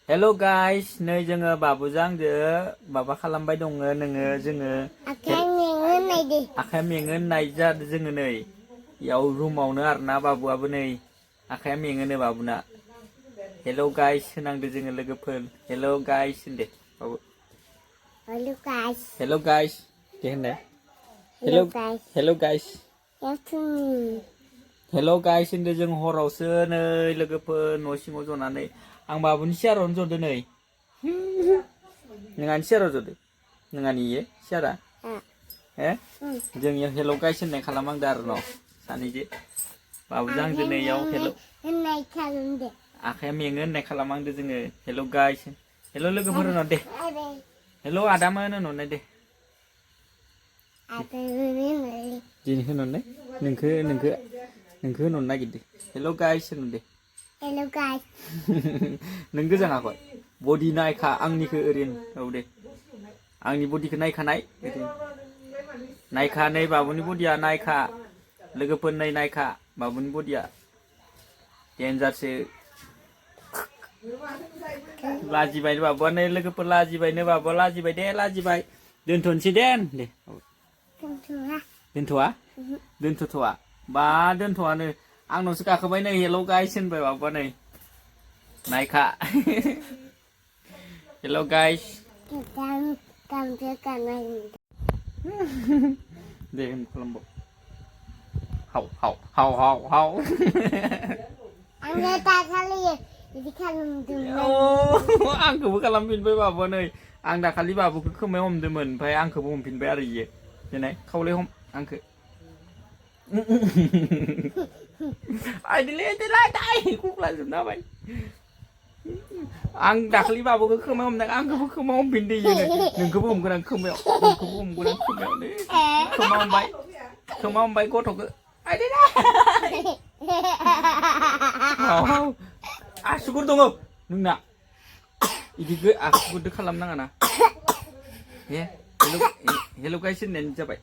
Hello guys, नै जोङो बाबुजों आंजो माबा खालामबाय दङ जोङो आखाइ मेङो होननाय दे। आखाइ मेङो होननाय जादों जोङो नै याव रुमावनो आरोना बाबुआबो नै आखाइया मेङोनो बाबुना। हेल' गाइस होनांदो जोङो लोगोफोर हेल' गाइस होनदे बाबु। हेल' guys. Hello' guys they होनदे। Hello' guys. Hello' guys. Hello' hello' guys होनदो जों हरावसो नै लोगोफोर न' सिङाव जनानै आं बाबुनि सियारावनो जदो नै। नोंहानि सियाराव जदो नोंहानि इयो सियारा हे जोंनियाव हेल' गाइस होननाय खालामहांदो आरो न' सानैजो बाबुजों आंजो नैयाव हेल' होननाय खालामदो। आखाइया मेङो होननाय खालामहांदो जोङो हेल' गाइस हेल' लोगोफोर होनहर दे हेल' आदामोन होनहरनाय दे दिनै होनहरनाय नोंखो होनहरनो नागिरदो हेल' गाइस होनहर दे हेल' गाइस। नों गोजाङाखै बडि नायखा आंनिखौ ओरैनो औ दे आंनि बडिखौ नायखानाय ओरैनो नायखा नै बाबुनि बडिया नायखा लोगोफोर नै नायखा बाबुनि बडिया देन्जारसो लाजिबाय बाबुआ नै लोगोफोर लाजिबायनो बाबुआ लाजिबाय दे लाजिबाय दोनथ'नोसै दे दोनथ'वा दोनथ'थ'वा बा दोनथ'वानो आंनावसो गाखोबाय नै हेल' गाइस होनबाय बाबुआ नै नायखा हेल' गाइस दे होन खालामबाव हाव आङो दाखालि बिदि खालामदोंमोन। आंखौबो खालामफिनबाय बाबुआ नै आं दाखालि बाबुखौ खोमायाव हमदोंमोन ओमफ्राय आंखौबो हमफिनबाय आरो इयो देनाय खावलाय हम आंखौ आइदिलै खुख्लाजोबना होबाय आं दाखालि बाबुखौ खोमायाव हमदों आंखौबो खोमायाव हमफिनदो इयो नोंखौबो हमगोन आं खोमायाव नोंखौबो हमगोन आं खोमा हमबाय गथ'खौ आसुगुर दङ नोंना इदिखौ आसुगुरदो खालामनाङा ना हेल' गाइस होननायानो जाबाय